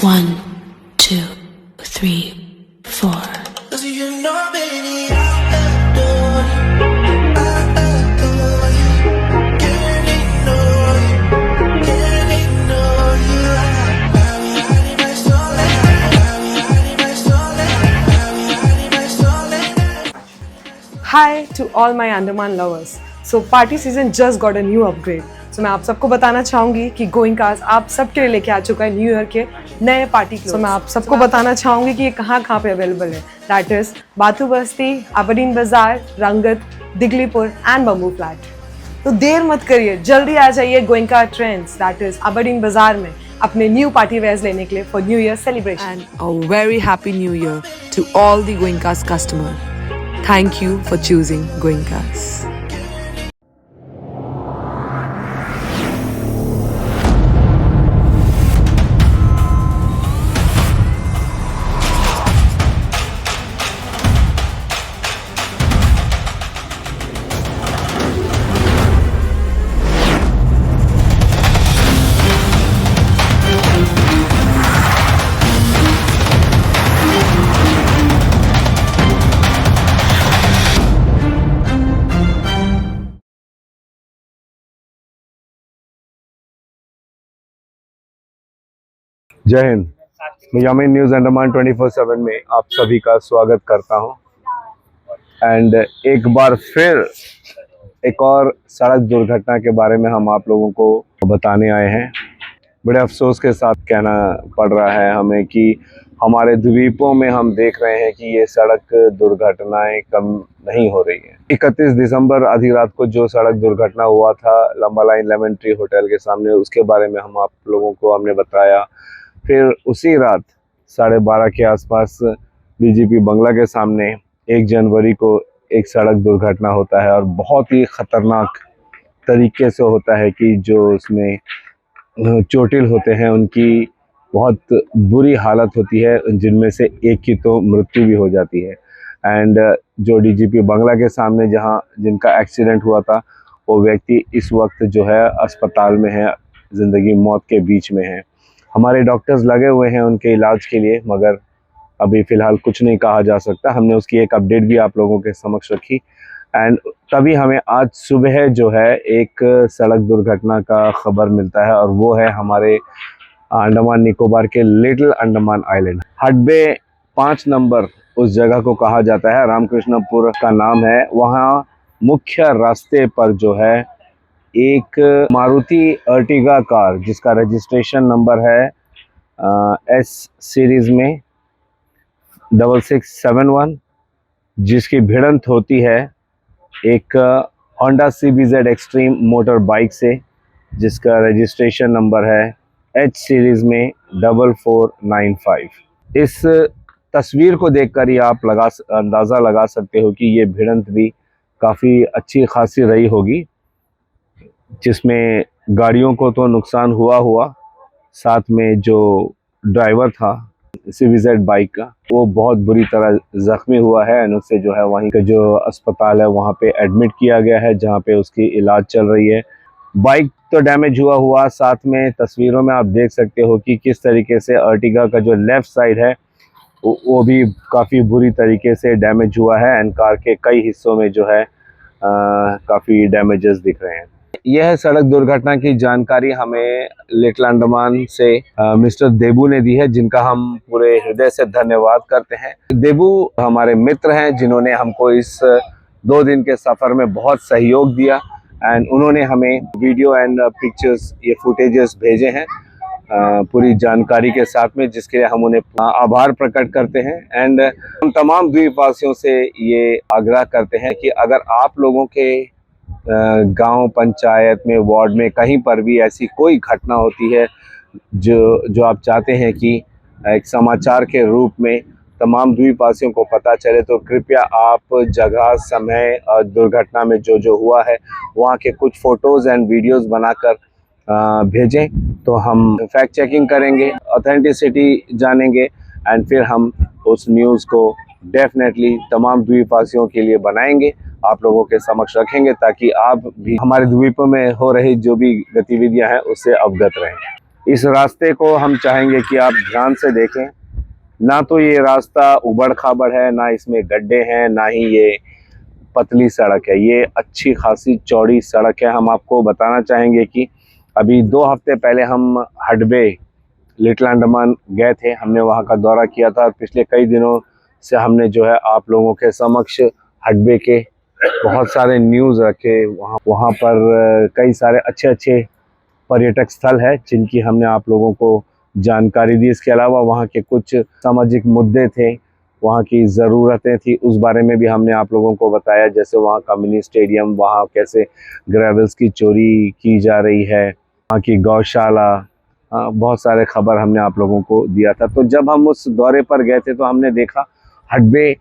1, 2, 3, 4. Hi to all my Andaman lovers. So party season just got a new upgrade. So मैं आप सबको बताना चाहूँगी कि गोइंग कार्स आप सबके लिए लेके आ चुका है न्यू ईयर के नए पार्टी क्लोथ्स। मैं आप सबको बताना चाहूँगी कि ये कहाँ पे अवेलेबल है। That is Bathu Basti, Aberdeen बाजार, रंगत, दिगलीपुर एंड बम्बू फ्लैट। तो देर मत करिए, जल्दी आ जाइए going car trends that is Aberdeen बाजार में अपने न्यू पार्टी वेयर्स लेने के लिए for new year celebration. And a very happy new year to all the Goenka's customer. Thank you for choosing Goenka's. जय हिंद। मैं यामीन न्यूज़ अंडमान 24/7 में आप सभी का स्वागत करता हूं। एंड एक बार फिर एक और सड़क दुर्घटना के बारे में हम आप लोगों को बताने आए हैं। बड़े अफसोस के साथ कहना पड़ रहा है हमें कि हमारे द्वीपों में हम देख रहे हैं कि ये सड़क दुर्घटनाएं कम नहीं हो रही हैं। 31 दिसंबर आधी रात को जो सड़क दुर्घटना हुआ था लंबा लाइन लेमन ट्री होटल के सामने, उसके बारे में हम आप लोगों को हमने बताया। फिर उसी रात 12:30 के आसपास डीजीपी बंगला के सामने 1 जनवरी को एक सड़क दुर्घटना होता है और बहुत ही ख़तरनाक तरीके से होता है कि जो उसमें चोटिल होते हैं उनकी बहुत बुरी हालत होती है, जिनमें से एक की तो मृत्यु भी हो जाती है। एंड जो डीजीपी बंगला के सामने जहां जिनका एक्सीडेंट हुआ था वो व्यक्ति इस वक्त जो है अस्पताल में है, ज़िंदगी मौत के बीच में है। हमारे डॉक्टर्स लगे हुए हैं उनके इलाज के लिए, मगर अभी फ़िलहाल कुछ नहीं कहा जा सकता। हमने उसकी एक अपडेट भी आप लोगों के समक्ष रखी। एंड तभी हमें आज सुबह जो है एक सड़क दुर्घटना का खबर मिलता है और वो है हमारे अंडमान निकोबार के लिटिल अंडमान आइलैंड। हडबे 5 नंबर उस जगह को कहा जाता है, रामकृष्णपुर का नाम है। वहाँ मुख्य रास्ते पर जो है एक मारुति अर्टिगा कार जिसका रजिस्ट्रेशन नंबर है एस सीरीज़ में 6671, जिसकी भिड़ंत होती है एक Honda CBZ extreme motor bike से जिसका रजिस्ट्रेशन नंबर है एच सीरीज़ में 4495। इस तस्वीर को देखकर ही आप अंदाज़ा लगा सकते हो कि ये भिड़ंत भी काफ़ी अच्छी खासी रही होगी, जिसमें गाड़ियों को तो नुकसान हुआ, साथ में जो ड्राइवर था CBZ बाइक का वो बहुत बुरी तरह ज़ख्मी हुआ है। और उससे जो है वहीं का जो अस्पताल है वहाँ पे एडमिट किया गया है, जहाँ पे उसकी इलाज चल रही है। बाइक तो डैमेज हुआ, साथ में तस्वीरों में आप देख सकते हो कि किस तरीके से अर्टिगा का जो लेफ़्ट साइड है वो भी काफ़ी बुरी तरीके से डैमेज हुआ है। एंड कार के कई हिस्सों में जो है काफ़ी डैमेजेस दिख रहे हैं। यह सड़क दुर्घटना की जानकारी हमें लिटिल अंडमान से मिस्टर देबू ने दी है, जिनका हम पूरे हृदय से धन्यवाद करते हैं। देबू हमारे मित्र हैं जिन्होंने हमको इस 2 दिन के सफ़र में बहुत सहयोग दिया एंड उन्होंने हमें वीडियो एंड पिक्चर्स, ये फुटेजेस भेजे हैं पूरी जानकारी के साथ में, जिसके लिए हम उन्हें आभार प्रकट करते हैं। एंड हम तमाम द्वीपवासियों से ये आग्रह करते हैं कि अगर आप लोगों के गांव, पंचायत में, वार्ड में कहीं पर भी ऐसी कोई घटना होती है जो आप चाहते हैं कि एक समाचार के रूप में तमाम द्वीपवासियों को पता चले, तो कृपया आप जगह, समय और दुर्घटना में जो हुआ है वहाँ के कुछ फ़ोटोज़ एंड वीडियोज़ बनाकर भेजें, तो हम फैक्ट चेकिंग करेंगे, ऑथेंटिसिटी जानेंगे एंड फिर हम उस न्यूज़ को डेफिनेटली तमाम द्वीपवासियों के लिए बनाएंगे, आप लोगों के समक्ष रखेंगे, ताकि आप भी हमारे द्वीपों में हो रही जो भी गतिविधियां हैं उससे अवगत रहें। इस रास्ते को हम चाहेंगे कि आप ध्यान से देखें। ना तो ये रास्ता उबड़ खाबड़ है, ना इसमें गड्ढे हैं, ना ही ये पतली सड़क है। ये अच्छी खासी चौड़ी सड़क है। हम आपको बताना चाहेंगे कि अभी 2 हफ्ते पहले हम हडबे लिटिल अंडमान गए थे। हमने वहाँ का दौरा किया था और पिछले कई दिनों से हमने जो है आप लोगों के समक्ष हडबे के बहुत सारे न्यूज़ रखे। वहाँ पर कई सारे अच्छे अच्छे पर्यटक स्थल है जिनकी हमने आप लोगों को जानकारी दी। इसके अलावा वहाँ के कुछ सामाजिक मुद्दे थे, वहाँ की ज़रूरतें थी, उस बारे में भी हमने आप लोगों को बताया। जैसे वहाँ का मिनी स्टेडियम, वहाँ कैसे ग्रेवल्स की चोरी की जा रही है, वहाँ की गौशाला, बहुत सारे खबर हमने आप लोगों को दिया था। तो जब हम उस दौरे पर गए थे तो हमने देखा हडबे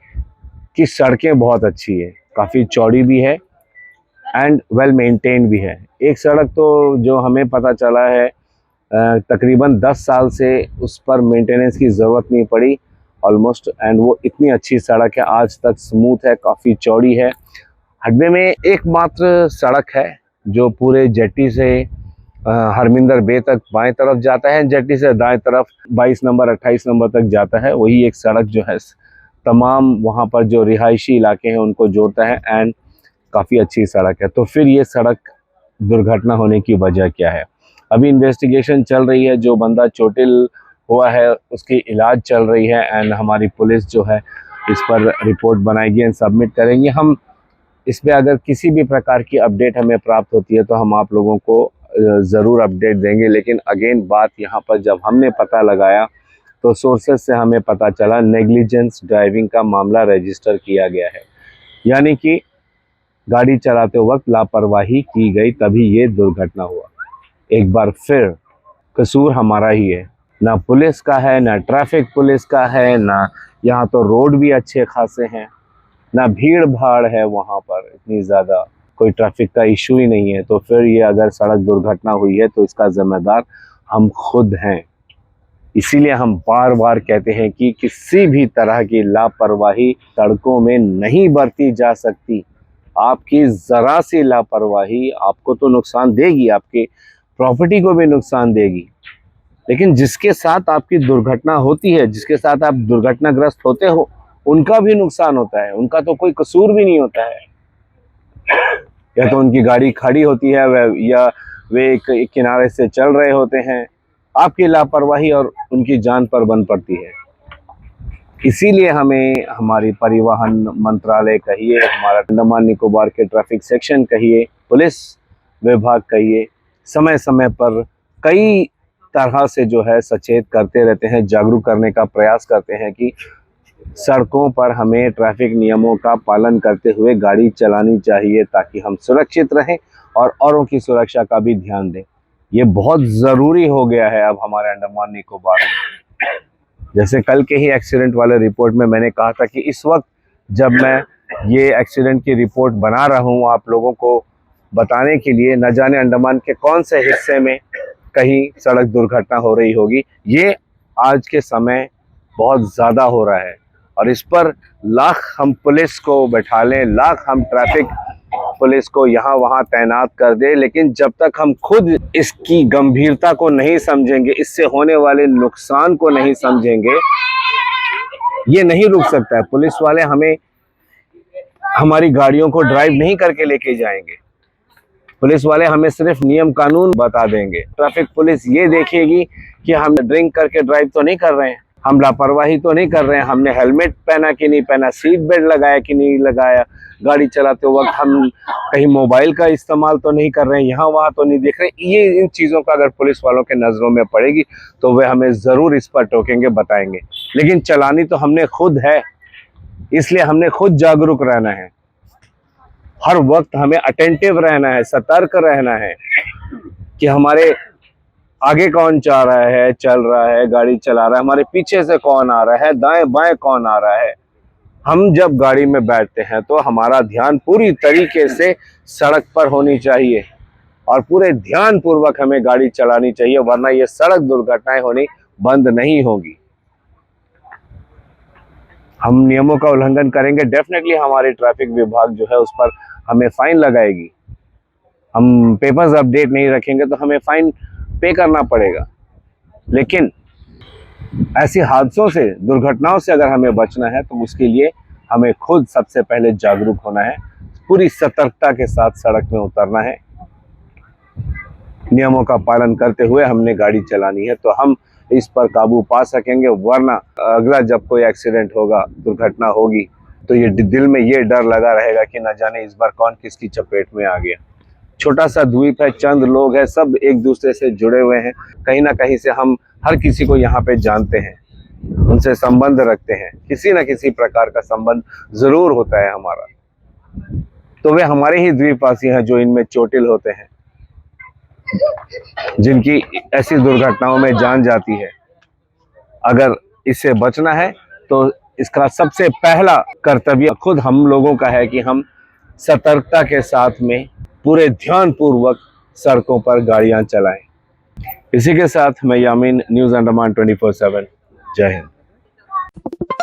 की सड़कें बहुत अच्छी है, काफ़ी चौड़ी भी है एंड वेल मेंटेन भी है। एक सड़क तो जो हमें पता चला है तकरीबन 10 साल से उस पर मेंटेनेंस की ज़रूरत नहीं पड़ी ऑलमोस्ट, एंड वो इतनी अच्छी सड़क है, आज तक स्मूथ है, काफ़ी चौड़ी है। हडबे में एकमात्र सड़क है जो पूरे जेट्टी से हरमिंदर बे तक बाएं तरफ जाता है, जेट्टी से दाएं तरफ 22 नंबर 28 नंबर तक जाता है। वही एक सड़क जो है तमाम वहाँ पर जो रिहायशी इलाके हैं उनको जोड़ता है एंड काफ़ी अच्छी सड़क है। तो फिर ये सड़क दुर्घटना होने की वजह क्या है? अभी इन्वेस्टिगेशन चल रही है। जो बंदा चोटिल हुआ है उसकी इलाज चल रही है एंड हमारी पुलिस जो है इस पर रिपोर्ट बनाएगी एंड सबमिट करेंगे। हम इस पर अगर किसी भी प्रकार की अपडेट हमें प्राप्त होती है तो हम आप लोगों को ज़रूर अपडेट देंगे। लेकिन अगेन बात यहाँ पर जब हमने पता लगाया तो सोर्सेज से हमें पता चला नेग्लिजेंस ड्राइविंग का मामला रजिस्टर किया गया है, यानी कि गाड़ी चलाते वक्त लापरवाही की गई, तभी ये दुर्घटना हुआ। एक बार फिर कसूर हमारा ही है, ना पुलिस का है, ना ट्रैफिक पुलिस का है, ना यहाँ तो रोड भी अच्छे खासे हैं, ना भीड़ भाड़ है वहाँ पर इतनी ज़्यादा, कोई ट्रैफिक का इशू ही नहीं है। तो फिर ये अगर सड़क दुर्घटना हुई है तो इसका जिम्मेदार हम खुद हैं। इसीलिए हम बार बार कहते हैं कि किसी भी तरह की लापरवाही सड़कों में नहीं बरती जा सकती। आपकी ज़रा सी लापरवाही आपको तो नुकसान देगी, आपके प्रॉपर्टी को भी नुकसान देगी, लेकिन जिसके साथ आपकी दुर्घटना होती है, जिसके साथ आप दुर्घटनाग्रस्त होते हो, उनका भी नुकसान होता है। उनका तो कोई कसूर भी नहीं होता है, या तो उनकी गाड़ी खड़ी होती है या वे एक किनारे से चल रहे होते हैं। आपकी लापरवाही और उनकी जान पर बन पड़ती है। इसीलिए हमें हमारी परिवहन मंत्रालय कहिए, हमारा अंडमान निकोबार के ट्रैफिक सेक्शन कहिए, पुलिस विभाग कहिए, समय समय पर कई तरह से जो है सचेत करते रहते हैं, जागरूक करने का प्रयास करते हैं कि सड़कों पर हमें ट्रैफिक नियमों का पालन करते हुए गाड़ी चलानी चाहिए ताकि हम सुरक्षित रहें और औरों की सुरक्षा का भी ध्यान दें। ये बहुत ज़रूरी हो गया है अब हमारे अंडमान निकोबार में। जैसे कल के ही एक्सीडेंट वाले रिपोर्ट में मैंने कहा था कि इस वक्त जब मैं ये एक्सीडेंट की रिपोर्ट बना रहा हूँ आप लोगों को बताने के लिए, न जाने अंडमान के कौन से हिस्से में कहीं सड़क दुर्घटना हो रही होगी। ये आज के समय बहुत ज़्यादा हो रहा है और इस पर लाख हम पुलिस को बैठा लें, लाख हम ट्रैफिक पुलिस को यहाँ वहाँ तैनात कर दे, लेकिन जब तक हम खुद इसकी गंभीरता को नहीं समझेंगे, इससे होने वाले नुकसान को नहीं समझेंगे, ये नहीं रुक सकता है। पुलिस वाले हमें हमारी गाड़ियों को ड्राइव नहीं करके लेके जाएंगे, पुलिस वाले हमें सिर्फ नियम कानून बता देंगे। ट्रैफिक पुलिस ये देखेगी कि हम ड्रिंक करके ड्राइव तो नहीं कर रहे हैं, हम लापरवाही तो नहीं कर रहे हैं, हमने हेलमेट पहना कि नहीं पहना, सीट बेल्ट लगाया कि नहीं लगाया, गाड़ी चलाते वक्त हम कहीं मोबाइल का इस्तेमाल तो नहीं कर रहे हैं, यहाँ वहाँ तो नहीं देख रहे। ये इन चीज़ों का अगर पुलिस वालों के नज़रों में पड़ेगी तो वे हमें ज़रूर इस पर टोकेंगे, बताएंगे। लेकिन चलानी तो हमने खुद है, इसलिए हमने खुद जागरूक रहना है, हर वक्त हमें अटेंटिव रहना है, सतर्क रहना है कि हमारे आगे कौन जा रहा है, चल रहा है, गाड़ी चला रहा है, हमारे पीछे से कौन आ रहा है, दाएं बाएं कौन आ रहा है। हम जब गाड़ी में बैठते हैं तो हमारा ध्यान पूरी तरीके से सड़क पर होनी चाहिए और पूरे ध्यान पूर्वक हमें गाड़ी चलानी चाहिए, वरना ये सड़क दुर्घटनाएं होनी बंद नहीं होगी। हम नियमों का उल्लंघन करेंगे, डेफिनेटली हमारे ट्रैफिक विभाग जो है उस पर हमें फाइन लगाएगी। हम पेपर्स अपडेट नहीं रखेंगे तो हमें फाइन पे करना पड़ेगा। लेकिन ऐसे हादसों से, दुर्घटनाओं से अगर हमें बचना है तो उसके लिए हमें खुद सबसे पहले जागरूक होना है, पूरी सतर्कता के साथ सड़क में उतरना है, नियमों का पालन करते हुए हमने गाड़ी चलानी है, तो हम इस पर काबू पा सकेंगे। वरना अगला जब कोई एक्सीडेंट होगा, दुर्घटना होगी, तो ये दिल में ये डर लगा रहेगा कि न जाने इस बार कौन किसकी चपेट में आ गया। छोटा सा द्वीप है, चंद लोग हैं, सब एक दूसरे से जुड़े हुए हैं, कहीं ना कहीं से हम हर किसी को यहाँ पे जानते हैं, उनसे संबंध रखते हैं, किसी न किसी प्रकार का संबंध जरूर होता है हमारा। तो वे हमारे ही द्वीपवासी हैं जो इनमें चोटिल होते हैं, जिनकी ऐसी दुर्घटनाओं में जान जाती है। अगर इससे बचना है तो इसका सबसे पहला कर्तव्य खुद हम लोगों का है कि हम सतर्कता के साथ में पूरे ध्यानपूर्वक सड़कों पर गाड़ियां चलाएं। इसी के साथ मैं यामीन, न्यूज़ अंडमान 24/7। जय हिंद।